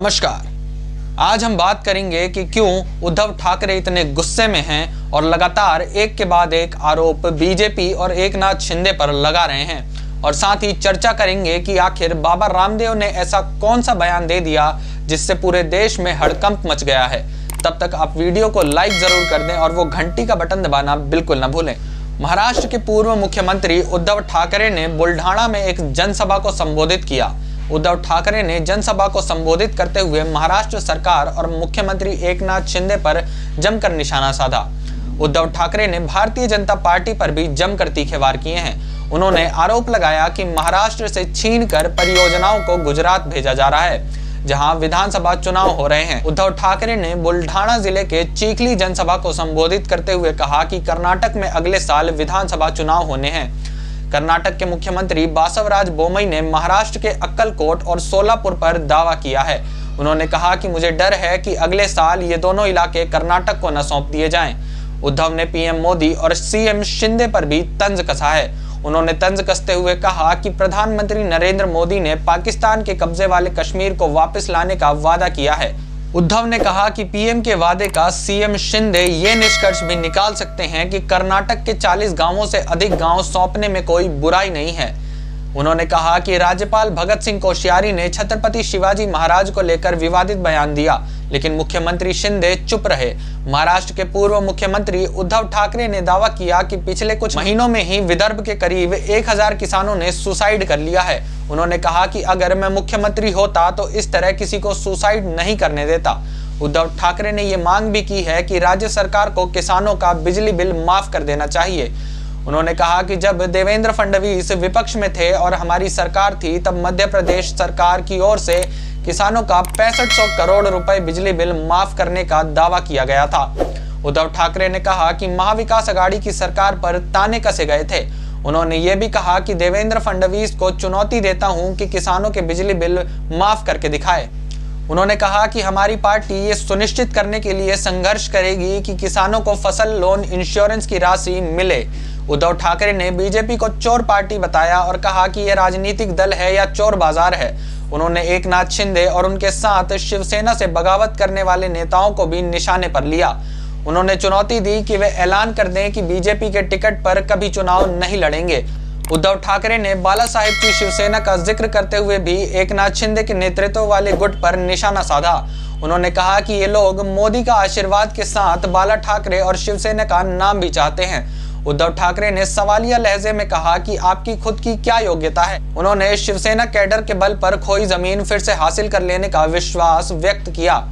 नमस्कार। आज हम बात करेंगे कि क्यों उद्धव ठाकरे इतने गुस्से में हैं और लगातार एक के बाद एक आरोप बीजेपी और एकनाथ शिंदे पर लगा रहे हैं, और साथ ही चर्चा करेंगे कि आखिर बाबा रामदेव ने ऐसा कौन सा बयान दे दिया जिससे पूरे देश में हड़कंप मच गया है। तब तक आप वीडियो को लाइक जरूर कर दें और वो घंटी का बटन दबाना बिल्कुल न भूलें। महाराष्ट्र के पूर्व मुख्यमंत्री उद्धव ठाकरे ने बुल्ढाना में एक जनसभा को संबोधित किया। उद्धव ठाकरे ने जनसभा को संबोधित करते हुए महाराष्ट्र सरकार और मुख्यमंत्री एकनाथ शिंदे पर जमकर निशाना साधा। उद्धव ठाकरे ने भारतीय जनता पार्टी पर भी जमकर तीखे वार किए हैं। उन्होंने आरोप लगाया कि महाराष्ट्र से छीनकर परियोजनाओं को गुजरात भेजा जा रहा है, जहां विधानसभा चुनाव हो रहे हैं। उद्धव ठाकरे ने बुल्ढाना जिले के चीखली जनसभा को संबोधित करते हुए कहा कि कर्नाटक में अगले साल विधानसभा चुनाव होने हैं। कर्नाटक के मुख्यमंत्री बासवराज बोमई ने महाराष्ट्र के अक्कलकोट और सोलापुर पर दावा किया है। उन्होंने कहा कि मुझे डर है कि अगले साल ये दोनों इलाके कर्नाटक को न सौंप दिए जाएं। उद्धव ने पीएम मोदी और सीएम शिंदे पर भी तंज कसा है। उन्होंने तंज कसते हुए कहा कि प्रधानमंत्री नरेंद्र मोदी ने पाकिस्तान के कब्जे वाले कश्मीर को वापस लाने का वादा किया है। उद्धव ने कहा कि पीएम के वादे का सीएम शिंदे ये निष्कर्ष भी निकाल सकते हैं कि कर्नाटक के 40 गांवों से अधिक गांव सौंपने में कोई बुराई नहीं है। उन्होंने कहा कि राज्यपाल भगत सिंह कोश्यारी ने छत्रपति शिवाजी महाराज को लेकर विवादित बयान दिया, लेकिन मुख्यमंत्री शिंदे चुप रहे। महाराष्ट्र के पूर्व मुख्यमंत्री उद्धव ठाकरे ने दावा किया कि पिछले कुछ महीनों में ही विदर्भ के करीब 1000 किसानों ने सुसाइड कर लिया है। उन्होंने कहा कि अगर मैं मुख्यमंत्री होता तो इस तरह किसी को सुसाइड नहीं करने देता। उद्धव ठाकरे ने ये मांग भी की है कि राज्य सरकार को किसानों का बिजली बिल माफ कर देना चाहिए। उन्होंने कहा कि जब देवेंद्र फडणवीस विपक्ष में थे और हमारी सरकार थी, तब मध्य प्रदेश सरकार की ओर से किसानों का 6500 करोड़ रुपए बिजली बिल माफ करने का दावा किया गया था। उद्धव ठाकरे ने कहा कि महाविकास अघाड़ी की सरकार पर ताने कसे गए थे। उन्होंने ये भी कहा कि देवेंद्र फडणवीस को चुनौती देता हूं कि किसानों के बिजली बिल माफ करके दिखाए। उन्होंने कहा कि हमारी पार्टी ये सुनिश्चित करने के लिए संघर्ष करेगी कि किसानों को फसल लोन इंश्योरेंस की राशि मिले। उद्धव ठाकरे ने बीजेपी को चोर पार्टी बताया और कहा कि यह राजनीतिक दल है या चोर बाजार है। उन्होंने एकनाथ शिंदे और उनके साथ शिवसेना से बगावत करने वाले नेताओं को भी निशाने पर लिया। उन्होंने चुनौती दी कि वे ऐलान कर दें कि बीजेपी के टिकट पर कभी चुनाव नहीं लड़ेंगे। उद्धव ठाकरे ने बाला साहेब की शिवसेना का जिक्र करते हुए भी एकनाथ शिंदे के नेतृत्व वाले गुट पर निशाना साधा। उन्होंने कहा कि ये लोग मोदी का आशीर्वाद के साथ बाला ठाकरे और शिवसेना का नाम भी चाहते हैं। उद्धव ठाकरे ने सवालिया लहजे में कहा कि आपकी खुद की क्या योग्यता है। उन्होंने शिवसेना कैडर के बल पर खोई जमीन फिर से हासिल कर लेने का विश्वास व्यक्त किया।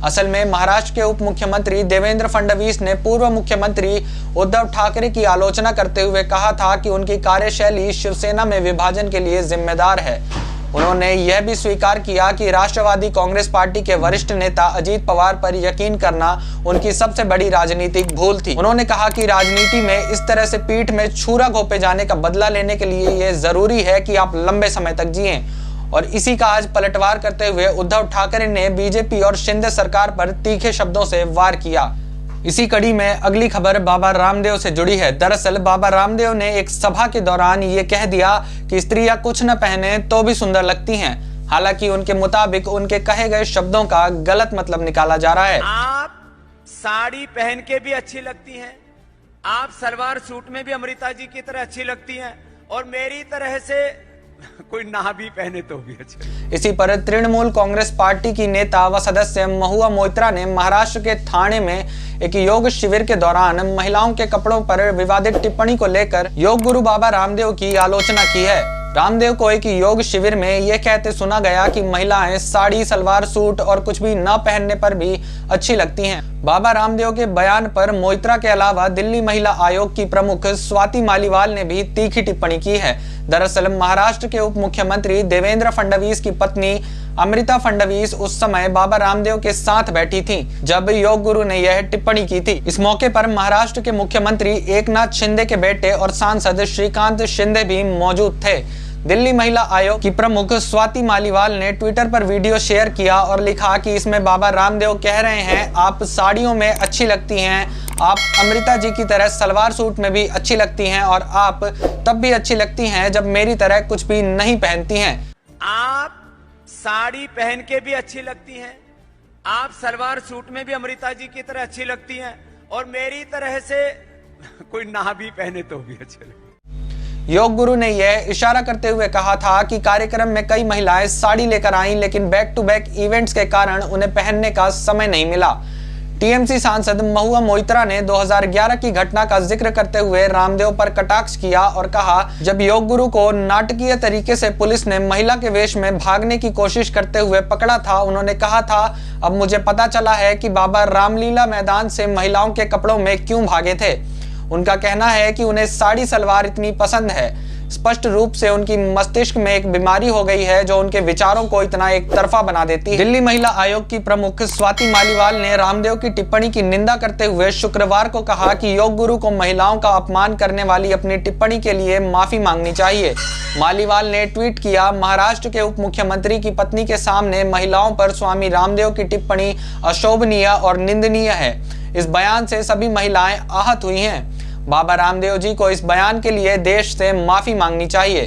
असल में महाराष्ट्र के उप मुख्यमंत्री देवेंद्र फडणवीस ने पूर्व मुख्यमंत्री उद्धव ठाकरे की आलोचना करते हुए कहा था कि उनकी कार्यशैली शिवसेना में विभाजन के लिए जिम्मेदार है। उन्होंने यह भी स्वीकार किया कि राष्ट्रवादी कांग्रेस पार्टी के वरिष्ठ नेता अजीत पवार पर यकीन करना उनकी सबसे बड़ी राजनीतिक भूल थी। उन्होंने कहा कि राजनीति में इस तरह से पीठ में छुरा घोंपे जाने का बदला लेने के लिए यह जरूरी है कि आप लंबे समय तक जिएं। और इसी का आज पलटवार करते हुए उद्धव ठाकरे ने बीजेपी और शिंदे सरकार पर तीखे शब्दों से वार किया। इसी कड़ी में अगली खबर बाबा रामदेव से जुड़ी है। दरअसल बाबा रामदेव ने एक सभा के दौरान ये कह दिया कि स्त्रियां कुछ न पहने तो भी सुंदर लगती हैं। हालांकि उनके मुताबिक उनके कहे गए शब्दों का गलत मतलब निकाला जा रहा है। आप साड़ी पहन के भी अच्छी लगती हैं, आप सलवार सूट में भी अमृता जी की तरह अच्छी लगती हैं, और मेरी तरह से कोई ना भी पहने तो भी अच्छा। इसी पर तृणमूल कांग्रेस पार्टी की नेता व सदस्य महुआ मोइत्रा ने महाराष्ट्र के ठाणे में एक योग शिविर के दौरान महिलाओं के कपड़ों पर विवादित टिप्पणी को लेकर योग गुरु बाबा रामदेव की आलोचना की है। रामदेव को एक योग शिविर में यह कहते सुना गया कि महिलाएं साड़ी, सलवार सूट और कुछ भी न पहनने पर भी अच्छी लगती हैं। बाबा रामदेव के बयान पर मोइत्रा के अलावा दिल्ली महिला आयोग की प्रमुख स्वाति मालीवाल ने भी तीखी टिप्पणी की है। दरअसल महाराष्ट्र के उप मुख्यमंत्री देवेंद्र फडणवीस की पत्नी अमृता फडणवीस उस समय बाबा रामदेव के साथ बैठी थी जब योग गुरु ने यह टिप्पणी की थी। इस मौके पर महाराष्ट्र के मुख्यमंत्री एकनाथ शिंदे के बेटे और सांसद श्रीकांत शिंदे भी मौजूद थे। दिल्ली महिला आयोग की प्रमुख स्वाति मालीवाल ने ट्विटर पर वीडियो शेयर किया और लिखा कि इसमें बाबा रामदेव कह रहे हैं आप साड़ियों में अच्छी लगती हैं, आप अमृता जी की तरह सलवार सूट में भी अच्छी लगती हैं और आप तब भी अच्छी लगती हैं जब मेरी तरह कुछ भी नहीं पहनती हैं। आप साड़ी पहन के भी अच्छी लगती हैं, आप सलवार सूट में भी अमृता जी की तरह अच्छी लगती हैं, और मेरी तरह से कोई ना भी पहने तो भी अच्छे लगते। योग गुरु ने यह इशारा करते हुए कहा था कि कार्यक्रम में कई महिलाएं साड़ी लेकर आईं, लेकिन बैक टू बैक इवेंट्स के कारण उन्हें पहनने का समय नहीं मिला। टीएमसी सांसद महुआ मोइत्रा ने 2011 की घटना का जिक्र करते हुए रामदेव पर कटाक्ष किया और कहा, जब योग गुरु को नाटकीय तरीके से पुलिस ने महिला के वेश में भागने की कोशिश करते हुए पकड़ा था, उन्होंने कहा था, अब मुझे पता चला है कि बाबा रामलीला मैदान से महिलाओं के कपड़ों में क्यों भागे थे। उनका कहना है कि उन्हें साड़ी सलवार इतनी पसंद है, स्पष्ट रूप से उनकी मस्तिष्क में एक बीमारी हो गई है जो उनके विचारों को इतना एक तरफा बना देती है। दिल्ली महिला आयोग की प्रमुख स्वाति मालीवाल ने रामदेव की टिप्पणी की निंदा करते हुए शुक्रवार को कहा कि योग गुरु को महिलाओं का अपमान करने वाली अपनी टिप्पणी के लिए माफी मांगनी चाहिए। मालीवाल ने ट्वीट किया, महाराष्ट्र के उप मुख्यमंत्री की पत्नी के सामने महिलाओं पर स्वामी रामदेव की टिप्पणी अशोभनीय और निंदनीय है। इस बयान से सभी महिलाएं आहत हुई हैं। बाबा रामदेव जी को इस बयान के लिए देश से माफी मांगनी चाहिए।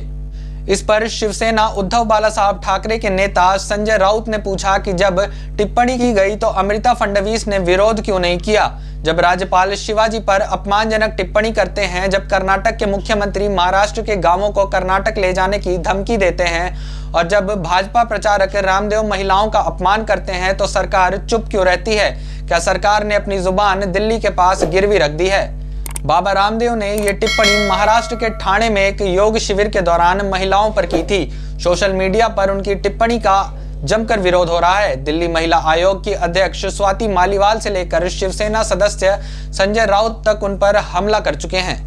इस पर शिवसेना उद्धव बालासाहब ठाकरे के नेता संजय राउत ने पूछा कि जब टिप्पणी की गई तो अमृता फडणवीस ने विरोध क्यों नहीं किया। जब राज्यपाल शिवाजी पर अपमानजनक टिप्पणी करते हैं, जब कर्नाटक के मुख्यमंत्री महाराष्ट्र के गांवों को कर्नाटक ले जाने की धमकी देते हैं और जब भाजपा प्रचारक रामदेव महिलाओं का अपमान करते हैं तो सरकार चुप क्यों रहती है। क्या सरकार ने अपनी जुबान दिल्ली के पास गिरवी रख दी है। बाबा रामदेव ने यह टिप्पणी महाराष्ट्र के ठाणे में एक योग शिविर के दौरान महिलाओं पर की थी। सोशल मीडिया पर उनकी टिप्पणी का जमकर विरोध हो रहा है। दिल्ली महिला आयोग की अध्यक्ष स्वाति मालीवाल से लेकर शिवसेना सदस्य संजय राउत तक उन पर हमला कर चुके हैं।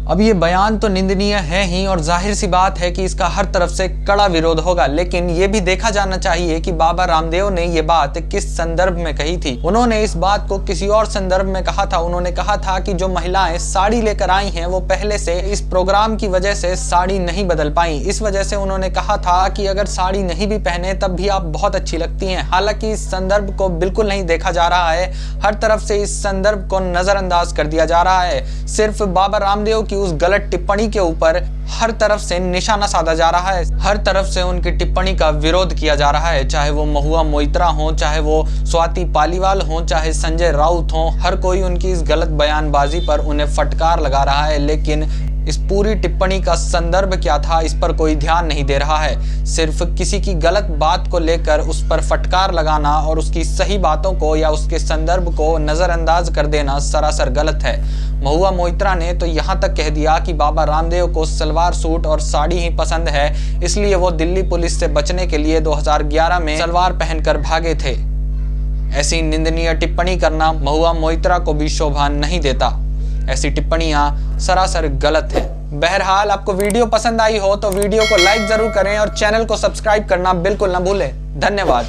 अब ये बयान तो निंदनीय है ही और जाहिर सी बात है कि इसका हर तरफ से कड़ा विरोध होगा, लेकिन ये भी देखा जाना चाहिए कि बाबा रामदेव ने ये बात किस संदर्भ में कही थी। उन्होंने इस बात को किसी और संदर्भ में कहा था। उन्होंने कहा था कि जो महिलाएं साड़ी लेकर आई हैं वो पहले से इस प्रोग्राम की वजह से साड़ी नहीं बदल पाई। इस वजह से उन्होंने कहा था कि अगर साड़ी नहीं भी पहने तब भी आप बहुत अच्छी लगती हैं। हालांकि इस संदर्भ को बिल्कुल नहीं देखा जा रहा है, हर तरफ से इस संदर्भ को नजरअंदाज कर दिया जा रहा है। सिर्फ बाबा रामदेव उस गलत टिप्पणी के ऊपर हर तरफ से निशाना साधा जा रहा है, हर तरफ से उनकी टिप्पणी का विरोध किया जा रहा है। चाहे वो महुआ मोइत्रा हो, चाहे वो स्वाति पालीवाल हो, चाहे संजय राउत हो, हर कोई उनकी इस गलत बयानबाजी पर उन्हें फटकार लगा रहा है। लेकिन इस पूरी टिप्पणी का संदर्भ क्या था, इस पर कोई ध्यान नहीं दे रहा है। सिर्फ किसी की गलत बात को लेकर उस पर फटकार लगाना और उसकी सही बातों को या उसके संदर्भ को नजरअंदाज कर देना सरासर गलत है। महुआ मोइत्रा ने तो यहाँ तक कह दिया कि बाबा रामदेव को सलवार सूट और साड़ी ही पसंद है, इसलिए वो दिल्ली पुलिस से बचने के लिए 2011 में सलवार पहनकर भागे थे। ऐसी निंदनीय टिप्पणी करना महुआ मोइत्रा को भी शोभा नहीं देता। ऐसी टिप्पणियां सरासर गलत है। बहरहाल आपको वीडियो पसंद आई हो तो वीडियो को लाइक जरूर करें और चैनल को सब्सक्राइब करना बिल्कुल न भूलें। धन्यवाद।